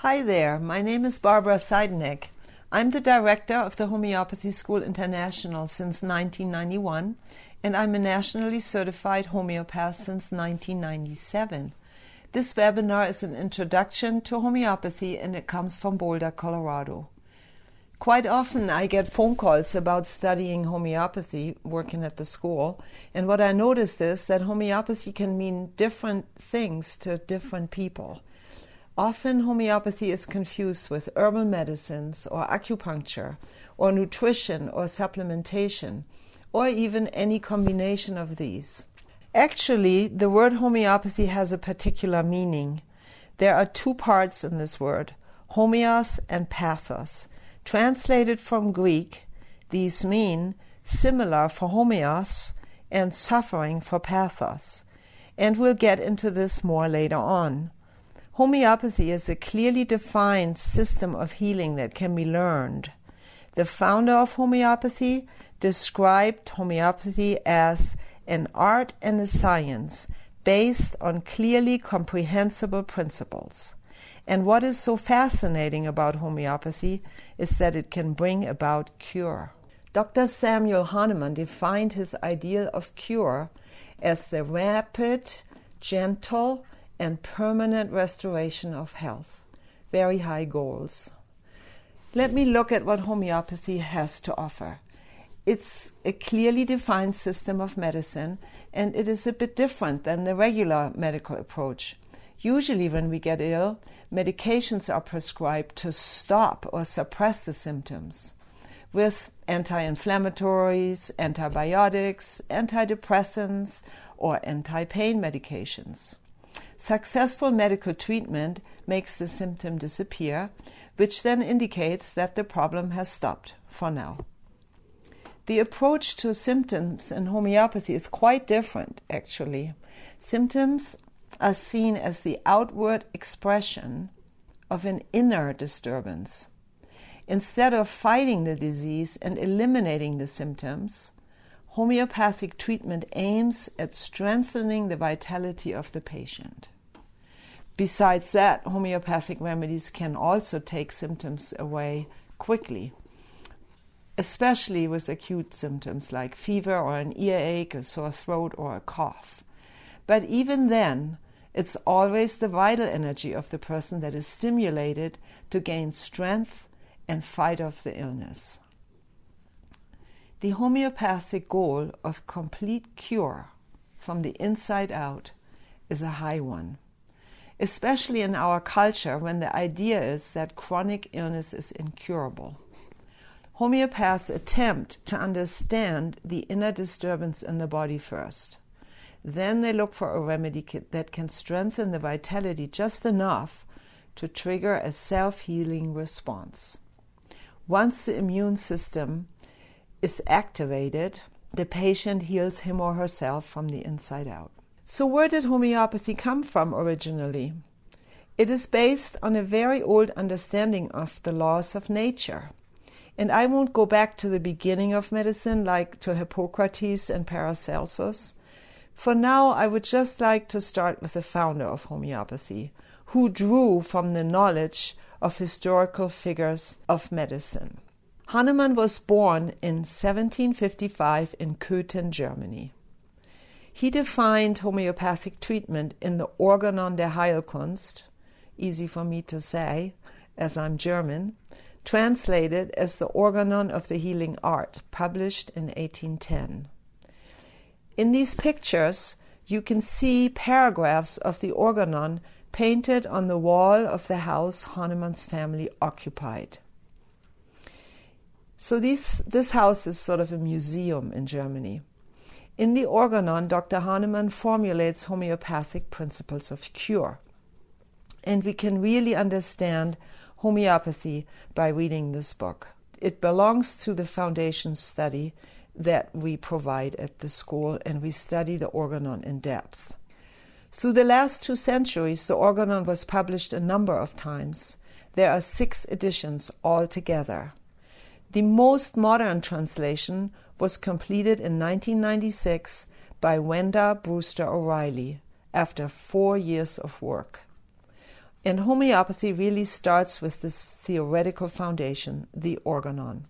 Hi there, my name is Barbara Seideneck. I'm the director of the Homeopathy School International since 1991, and I'm a nationally certified homeopath since 1997. This webinar is an introduction to homeopathy, and it comes from Boulder, Colorado. Quite often I get phone calls about studying homeopathy, working at the school, and what I noticed is that homeopathy can mean different things to different people. Often homeopathy is confused with herbal medicines or acupuncture or nutrition or supplementation or even any combination of these. Actually, the word homeopathy has a particular meaning. There are two parts in this word, homeos and pathos. Translated from Greek, these mean similar for homeos and suffering for pathos. And we'll get into this more later on. Homeopathy is a clearly defined system of healing that can be learned. The founder of homeopathy described homeopathy as an art and a science based on clearly comprehensible principles. And what is so fascinating about homeopathy is that it can bring about cure. Dr. Samuel Hahnemann defined his ideal of cure as the rapid, gentle, and permanent restoration of health. Very high goals. Let me look at what homeopathy has to offer. It's a clearly defined system of medicine, and it is a bit different than the regular medical approach. Usually when we get ill, medications are prescribed to stop or suppress the symptoms with anti-inflammatories, antibiotics, antidepressants, or anti-pain medications. Successful medical treatment makes the symptom disappear, which then indicates that the problem has stopped for now. The approach to symptoms in homeopathy is quite different, actually. Symptoms are seen as the outward expression of an inner disturbance. Instead of fighting the disease and eliminating the symptoms, homeopathic treatment aims at strengthening the vitality of the patient. Besides that, homeopathic remedies can also take symptoms away quickly, especially with acute symptoms like fever or an earache, a sore throat, or a cough. But even then, it's always the vital energy of the person that is stimulated to gain strength and fight off the illness. The homeopathic goal of complete cure from the inside out is a high one, especially in our culture when the idea is that chronic illness is incurable. Homeopaths attempt to understand the inner disturbance in the body first. Then they look for a remedy that can strengthen the vitality just enough to trigger a self-healing response. Once the immune system is activated, the patient heals him or herself from the inside out. So where did homeopathy come from originally? It is based on a very old understanding of the laws of nature. And I won't go back to the beginning of medicine, like to Hippocrates and Paracelsus. For now, I would just like to start with the founder of homeopathy, who drew from the knowledge of historical figures of medicine. Hahnemann was born in 1755 in Köthen, Germany. He defined homeopathic treatment in the Organon der Heilkunst, easy for me to say, as I'm German, translated as the Organon of the Healing Art, published in 1810. In these pictures, you can see paragraphs of the Organon painted on the wall of the house Hahnemann's family occupied. So this house is sort of a museum in Germany. In the Organon, Dr. Hahnemann formulates homeopathic principles of cure. And we can really understand homeopathy by reading this book. It belongs to the foundation study that we provide at the school, and we study the Organon in depth. Through the last 2 centuries, the Organon was published a number of times. There are 6 editions altogether. The most modern translation was completed in 1996 by Wenda Brewster O'Reilly after 4 years of work. And homeopathy really starts with this theoretical foundation, the organon.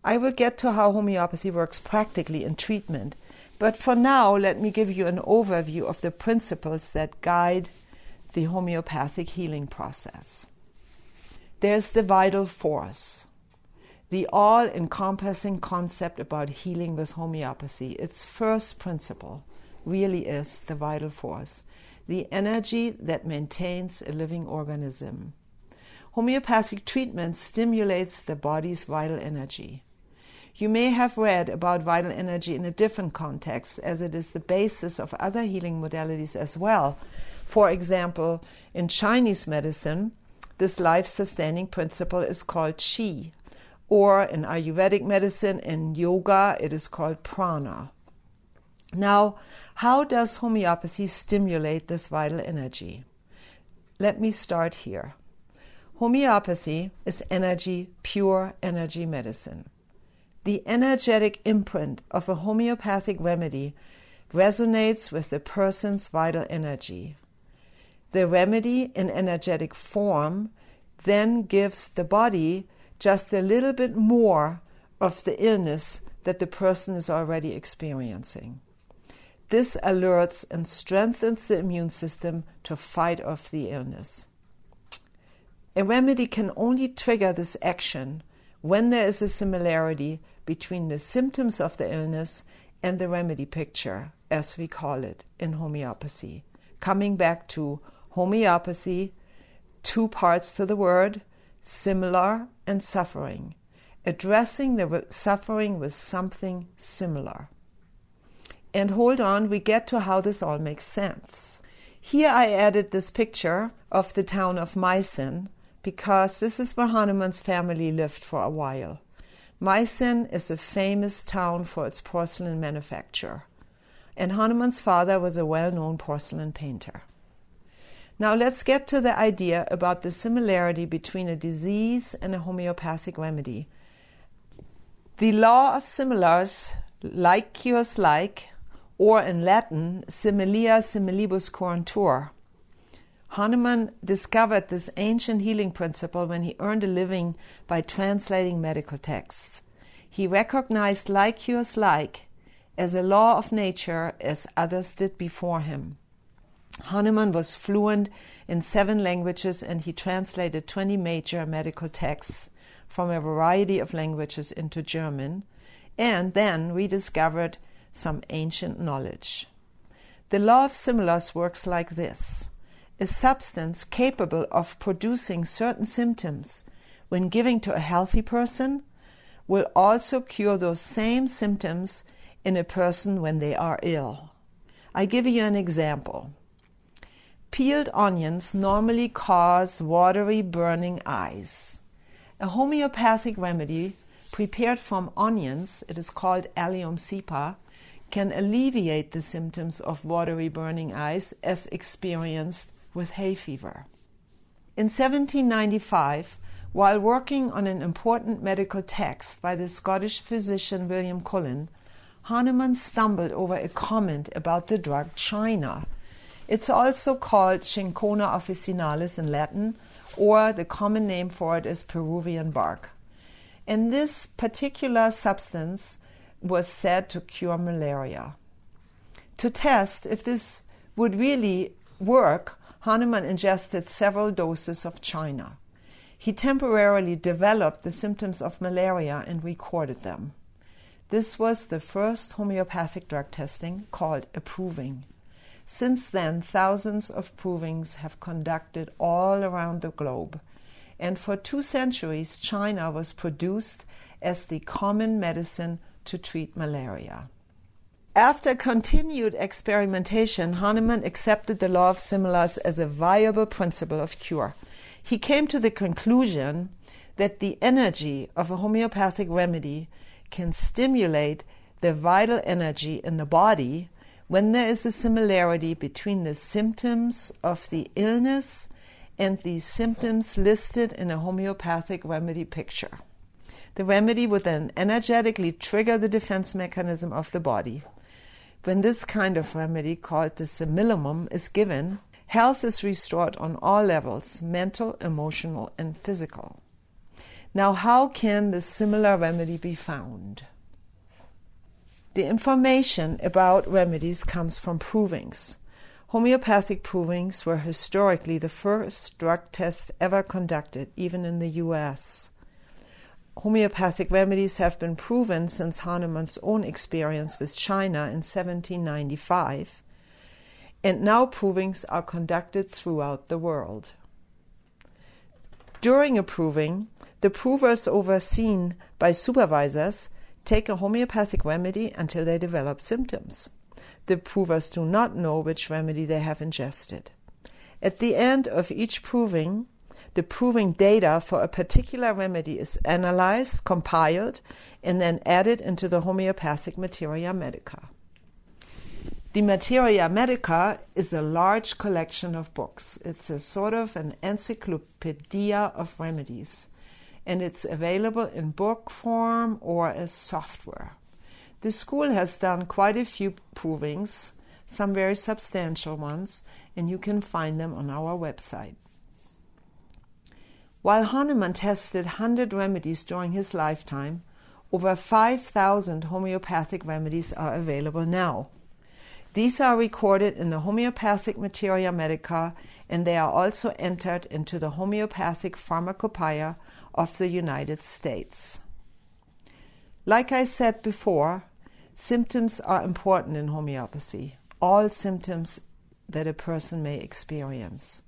I will get to how homeopathy works practically in treatment, but for now let me give you an overview of the principles that guide the homeopathic healing process. There's the vital force, the all-encompassing concept about healing with homeopathy. Its first principle really is the vital force, the energy that maintains a living organism. Homeopathic treatment stimulates the body's vital energy. You may have read about vital energy in a different context, as it is the basis of other healing modalities as well. For example, in Chinese medicine, this life-sustaining principle is called qi, or in Ayurvedic medicine and yoga, it is called prana. Now, how does homeopathy stimulate this vital energy? Let me start here. Homeopathy is energy, pure energy medicine. The energetic imprint of a homeopathic remedy resonates with the person's vital energy. The remedy in energetic form then gives the body just a little bit more of the illness that the person is already experiencing. This alerts and strengthens the immune system to fight off the illness. A remedy can only trigger this action when there is a similarity between the symptoms of the illness and the remedy picture, as we call it in homeopathy. Coming back to homeopathy, two parts to the word, similar and suffering. Addressing the suffering with something similar. And hold on, we get to how this all makes sense. Here I added this picture of the town of Meissen because this is where Hanuman's family lived for a while. Meissen is a famous town for its porcelain manufacture, and Hanuman's father was a well-known porcelain painter. Now let's get to the idea about the similarity between a disease and a homeopathic remedy. The law of similars, like cures like, or in Latin, similia similibus curantur. Hanuman discovered this ancient healing principle when he earned a living by translating medical texts. He recognized like cures like as a law of nature as others did before him. Hanuman was fluent in 7 languages and he translated 20 major medical texts from a variety of languages into German and then rediscovered some ancient knowledge. The law of similars works like this. A substance capable of producing certain symptoms when given to a healthy person will also cure those same symptoms in a person when they are ill. I give you an example. Peeled onions normally cause watery, burning eyes. A homeopathic remedy prepared from onions, it is called allium cepa, can alleviate the symptoms of watery, burning eyes as experienced with hay fever. In 1795, while working on an important medical text by the Scottish physician William Cullen, Hanuman stumbled over a comment about the drug China. It's also called Cinchona officinalis in Latin, or the common name for it is Peruvian bark. And this particular substance was said to cure malaria. To test if this would really work, Hanuman ingested several doses of China. He temporarily developed the symptoms of malaria and recorded them. This was the first homeopathic drug testing called a proving. Since then, thousands of provings have conducted all around the globe, and for 2 centuries China was produced as the common medicine to treat malaria. After continued experimentation, Hanuman accepted the law of similars as a viable principle of cure. He came to the conclusion that the energy of a homeopathic remedy can stimulate the vital energy in the body when there is a similarity between the symptoms of the illness and the symptoms listed in a homeopathic remedy picture. The remedy would then energetically trigger the defense mechanism of the body. When this kind of remedy, called the simillimum, is given, Health is restored on all levels, mental, emotional, and physical. Now, how can this similar remedy be found? The information about remedies comes from provings. Homeopathic provings were historically the first drug test ever conducted, even in the US. Homeopathic remedies have been proven since Hahnemann's own experience with China in 1795, and now provings are conducted throughout the world. During a proving, the provers, overseen by supervisors, take a homeopathic remedy until they develop symptoms. The provers do not know which remedy they have ingested. At the end of each proving, the proving data for a particular remedy is analyzed, compiled, and then added into the homeopathic Materia Medica. The Materia Medica is a large collection of books. It's a sort of an encyclopedia of remedies, and it's available in book form or as software. The school has done quite a few provings, some very substantial ones, and you can find them on our website. While Hahnemann tested 100 remedies during his lifetime, over 5,000 homeopathic remedies are available now. These are recorded in the Homeopathic Materia Medica, and they are also entered into the Homeopathic Pharmacopoeia of the United States. Like I said before, symptoms are important in homeopathy, all symptoms that a person may experience.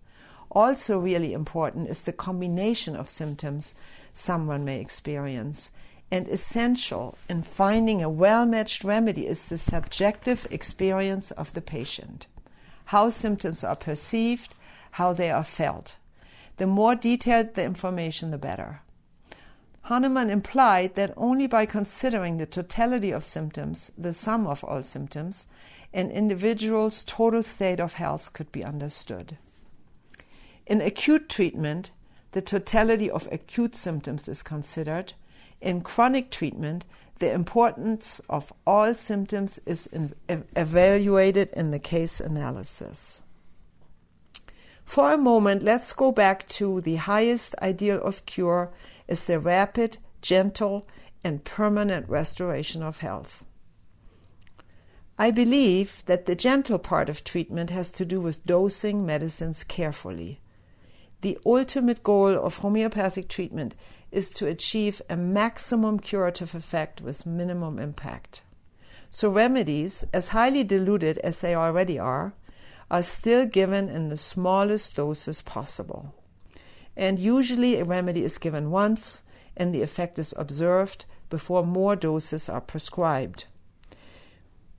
Also really important is the combination of symptoms someone may experience. And essential in finding a well-matched remedy is the subjective experience of the patient. How symptoms are perceived, how they are felt. The more detailed the information, the better. Hahnemann implied that only by considering the totality of symptoms, the sum of all symptoms, an individual's total state of health could be understood. In acute treatment, the totality of acute symptoms is considered. In chronic treatment, the importance of all symptoms is evaluated in the case analysis. For a moment, let's go back to the highest ideal of cure is the rapid, gentle, and permanent restoration of health. I believe that the gentle part of treatment has to do with dosing medicines carefully. The ultimate goal of homeopathic treatment is to achieve a maximum curative effect with minimum impact. So remedies, as highly diluted as they already are still given in the smallest doses possible. And usually a remedy is given once and the effect is observed before more doses are prescribed.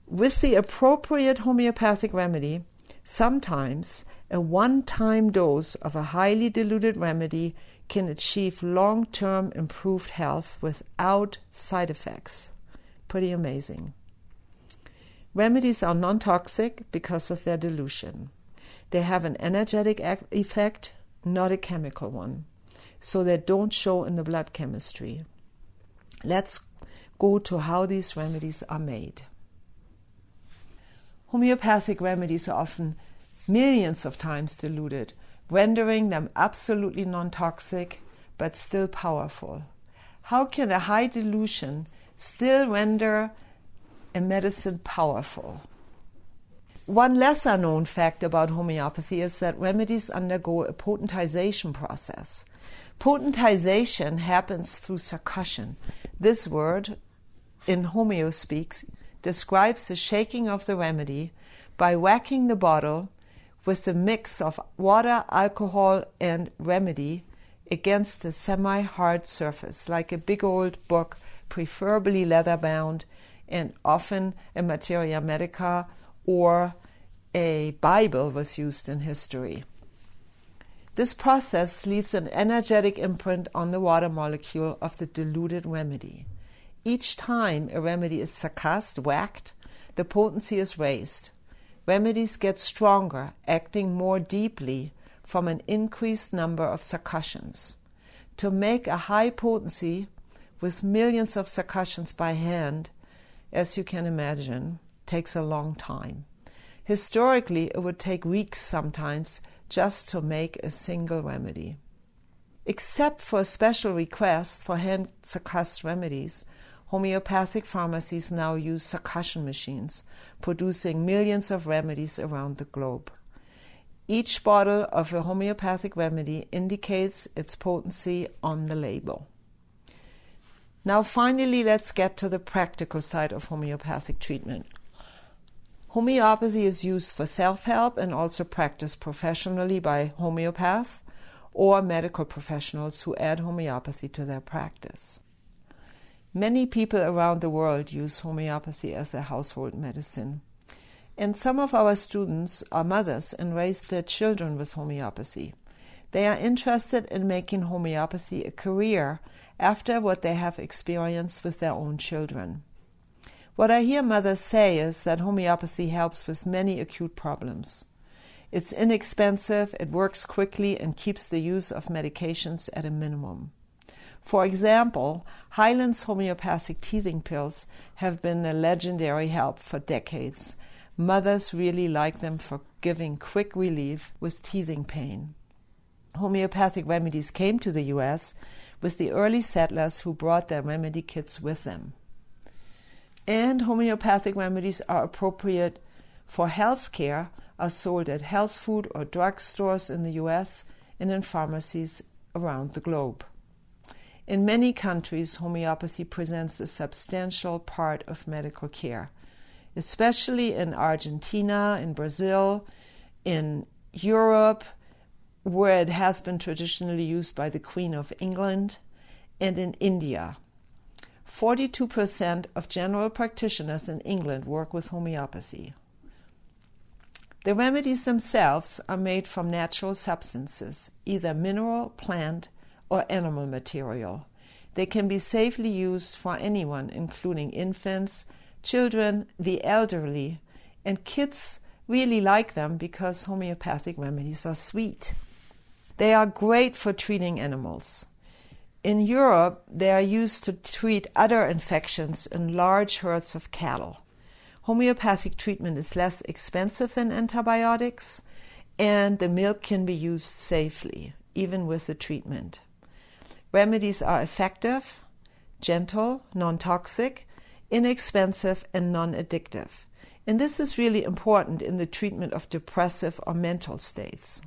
With the appropriate homeopathic remedy, sometimes a one-time dose of a highly diluted remedy can achieve long-term improved health without side effects. Pretty amazing. Remedies are non-toxic because of their dilution. They have an energetic effect, not a chemical one, so they don't show in the blood chemistry. Let's go to how these remedies are made. Homeopathic remedies are often millions of times diluted, rendering them absolutely non-toxic, but still powerful. How can a high dilution still render a medicine powerful? One lesser known fact about homeopathy is that remedies undergo a potentization process. Potentization happens through succussion. This word, in homeospeak, describes the shaking of the remedy by whacking the bottle with a mix of water, alcohol, and remedy against the semi-hard surface, like a big old book, preferably leather-bound, and often a Materia Medica or a Bible was used in history. This process leaves an energetic imprint on the water molecule of the diluted remedy. Each time a remedy is succussed, whacked, the potency is raised. Remedies get stronger, acting more deeply from an increased number of succussions. To make a high potency with millions of succussions by hand, as you can imagine, takes a long time. Historically, it would take weeks sometimes just to make a single remedy. Except for special requests for hand-succussed remedies, homeopathic pharmacies now use succussion machines, producing millions of remedies around the globe. Each bottle of a homeopathic remedy indicates its potency on the label. Now finally, let's get to the practical side of homeopathic treatment. Homeopathy is used for self-help and also practiced professionally by homeopaths or medical professionals who add homeopathy to their practice. Many people around the world use homeopathy as a household medicine. And some of our students are mothers and raise their children with homeopathy. They are interested in making homeopathy a career after what they have experienced with their own children. What I hear mothers say is that homeopathy helps with many acute problems. It's inexpensive, it works quickly, and keeps the use of medications at a minimum. For example, Highland's homeopathic teething pills have been a legendary help for decades. Mothers really like them for giving quick relief with teething pain. Homeopathic remedies came to the US with the early settlers who brought their remedy kits with them. And homeopathic remedies are appropriate for health care, are sold at health food or drug stores in the US and in pharmacies around the globe. In many countries, homeopathy presents a substantial part of medical care, especially in Argentina, in Brazil, in Europe, where it has been traditionally used by the Queen of England, and in India. 42% of general practitioners in England work with homeopathy. The remedies themselves are made from natural substances, either mineral, plant, or animal material. They can be safely used for anyone, including infants, children, the elderly, and kids really like them because homeopathic remedies are sweet. They are great for treating animals. In Europe, they are used to treat other infections in large herds of cattle. Homeopathic treatment is less expensive than antibiotics, and the milk can be used safely, even with the treatment. Remedies are effective, gentle, non-toxic, inexpensive, and non-addictive. And this is really important in the treatment of depressive or mental states.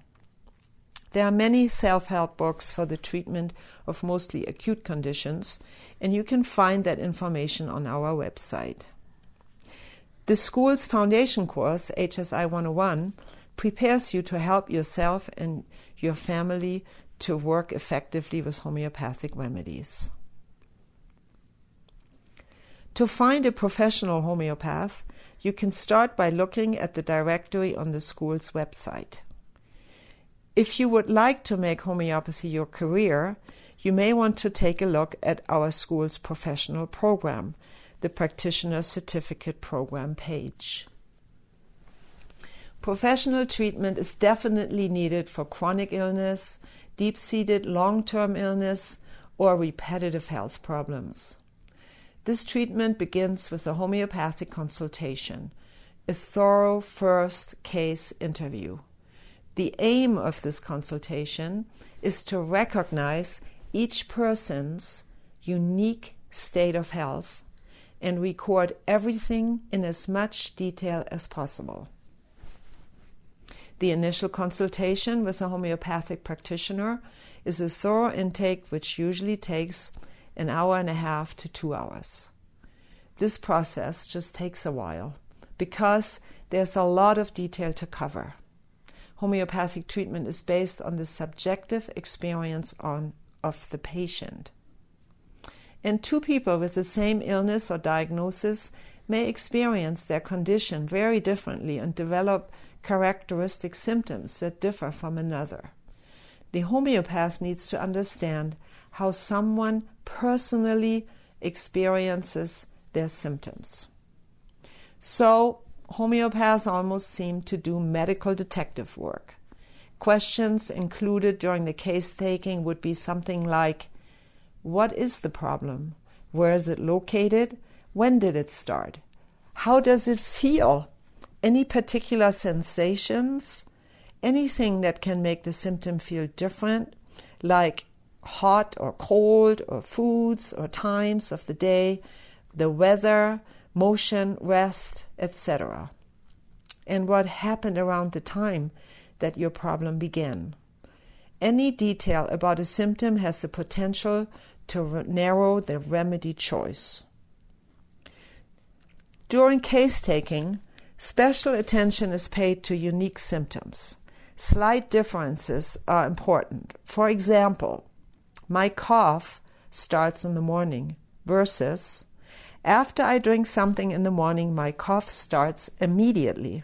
There are many self-help books for the treatment of mostly acute conditions, and you can find that information on our website. The school's foundation course, HSI 101, prepares you to help yourself and your family to work effectively with homeopathic remedies. To find a professional homeopath, you can start by looking at the directory on the school's website. If you would like to make homeopathy your career, you may want to take a look at our school's professional program, the Practitioner Certificate Program page. Professional treatment is definitely needed for chronic illness, deep-seated long-term illness, or repetitive health problems. This treatment begins with a homeopathic consultation, a thorough first case interview. The aim of this consultation is to recognize each person's unique state of health and record everything in as much detail as possible. The initial consultation with a homeopathic practitioner is a thorough intake which usually takes an hour and a half to 2 hours. This process just takes a while because there's a lot of detail to cover. Homeopathic treatment is based on the subjective experience of the patient. And two people with the same illness or diagnosis may experience their condition very differently and develop characteristic symptoms that differ from another. The homeopath needs to understand how someone personally experiences their symptoms. So, homeopaths almost seem to do medical detective work. Questions included during the case-taking would be something like, what is the problem? Where is it located? When did it start? How does it feel? any particular sensations, anything that can make the symptom feel different, like hot or cold or foods or times of the day, the weather, motion, rest, etc. And what happened around the time that your problem began. Any detail about a symptom has the potential to narrow the remedy choice. During case taking, special attention is paid to unique symptoms. Slight differences are important. For example, my cough starts in the morning versus after I drink something in the morning, my cough starts immediately.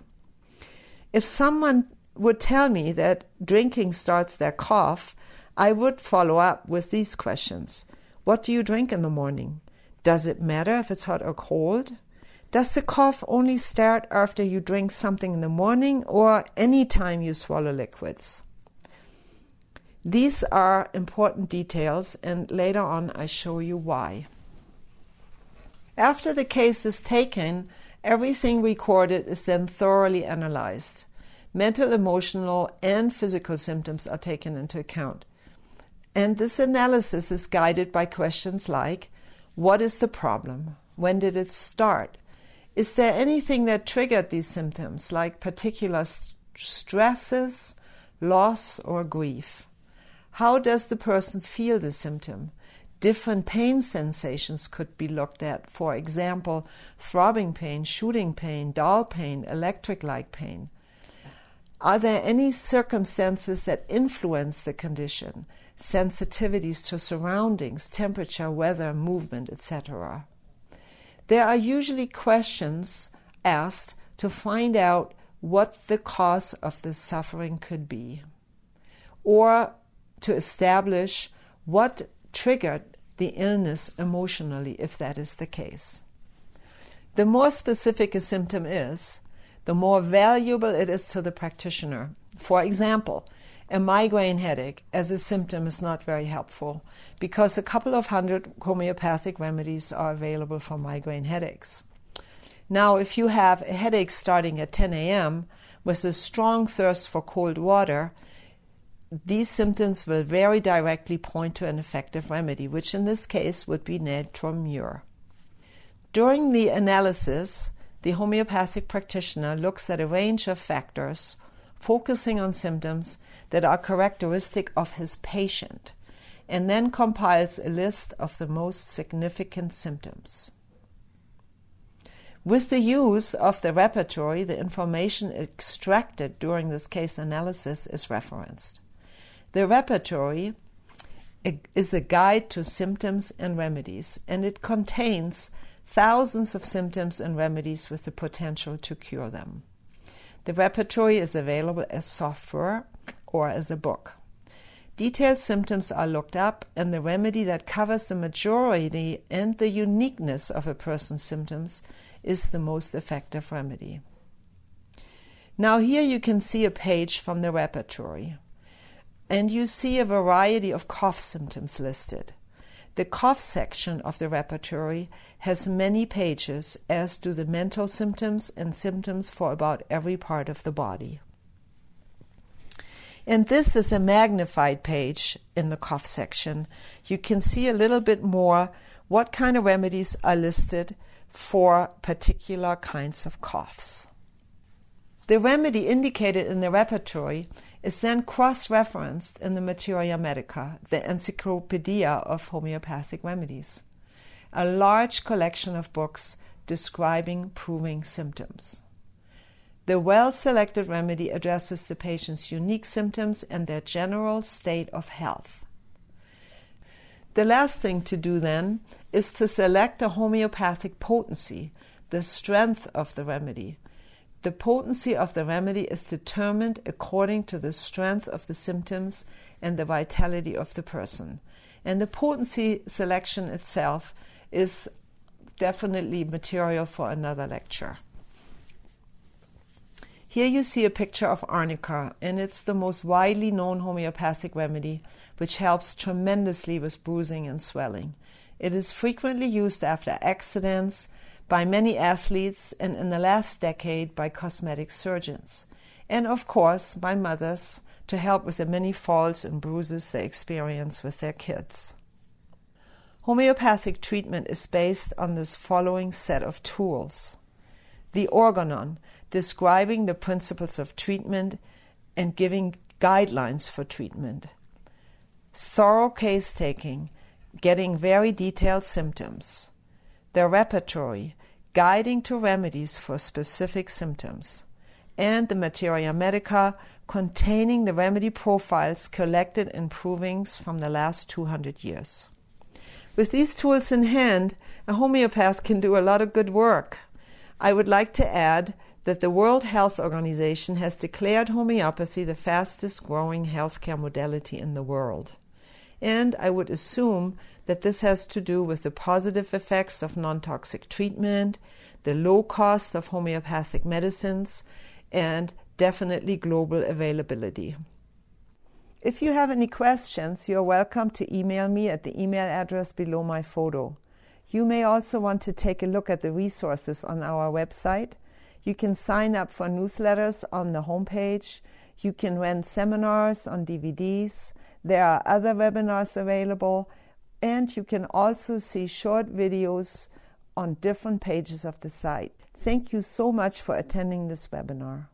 If someone would tell me that drinking starts their cough, I would follow up with these questions. What do you drink in the morning? Does it matter if it's hot or cold? Does the cough only start after you drink something in the morning or any time you swallow liquids? These are important details, and later on I show you why. After the case is taken, everything recorded is then thoroughly analyzed. Mental, emotional, and physical symptoms are taken into account. And this analysis is guided by questions like, what is the problem? When did it start? Is there anything that triggered these symptoms, like particular stresses, loss, or grief? How does the person feel the symptom? Different pain sensations could be looked at. For example, throbbing pain, shooting pain, dull pain, electric-like pain. Are there any circumstances that influence the condition? Sensitivities to surroundings, temperature, weather, movement, etc. There are usually questions asked to find out what the cause of the suffering could be, or to establish what triggered the illness emotionally, if that is the case. The more specific a symptom is, the more valuable it is to the practitioner. For example, a migraine headache as a symptom is not very helpful because a couple of hundred homeopathic remedies are available for migraine headaches. Now, if you have a headache starting at 10 a.m. with a strong thirst for cold water, these symptoms will very directly point to an effective remedy, which in this case would be natron mur. During the analysis, the homeopathic practitioner looks at a range of factors, focusing on symptoms that are characteristic of his patient, and then compiles a list of the most significant symptoms. With the use of the repertory, the information extracted during this case analysis is referenced. The repertory is a guide to symptoms and remedies, and it contains thousands of symptoms and remedies with the potential to cure them. The repertory is available as software or as a book. Detailed symptoms are looked up, and the remedy that covers the majority and the uniqueness of a person's symptoms is the most effective remedy. Now here you can see a page from the repertory, and you see a variety of cough symptoms listed. The cough section of the repertory has many pages, as do the mental symptoms and symptoms for about every part of the body. And this is a magnified page in the cough section. You can see a little bit more what kind of remedies are listed for particular kinds of coughs. The remedy indicated in the repertory is then cross-referenced in the Materia Medica, the encyclopedia of homeopathic remedies, a large collection of books describing proving symptoms. The well-selected remedy addresses the patient's unique symptoms and their general state of health. The last thing to do then is to select a homeopathic potency, the strength of the remedy. The potency of the remedy is determined according to the strength of the symptoms and the vitality of the person. And the potency selection itself is definitely material for another lecture. Here you see a picture of arnica, and it's the most widely known homeopathic remedy, which helps tremendously with bruising and swelling. It is frequently used after accidents, by many athletes and in the last decade by cosmetic surgeons, and of course by mothers to help with the many falls and bruises they experience with their kids. Homeopathic treatment is based on this following set of tools. The organon, describing the principles of treatment and giving guidelines for treatment. Thorough case taking, getting very detailed symptoms. The repertory, guiding to remedies for specific symptoms. And the materia medica, containing the remedy profiles collected in provings from the last 200 years. With these tools in hand, a homeopath can do a lot of good work. I would like to add that the World Health Organization has declared homeopathy the fastest growing healthcare modality in the world. And I would assume that this has to do with the positive effects of non-toxic treatment, the low cost of homeopathic medicines, and definitely global availability. If you have any questions, you're welcome to email me at the email address below my photo. You may also want to take a look at the resources on our website. You can sign up for newsletters on the homepage. You can rent seminars on DVDs. There are other webinars available. And you can also see short videos on different pages of the site. Thank you so much for attending this webinar.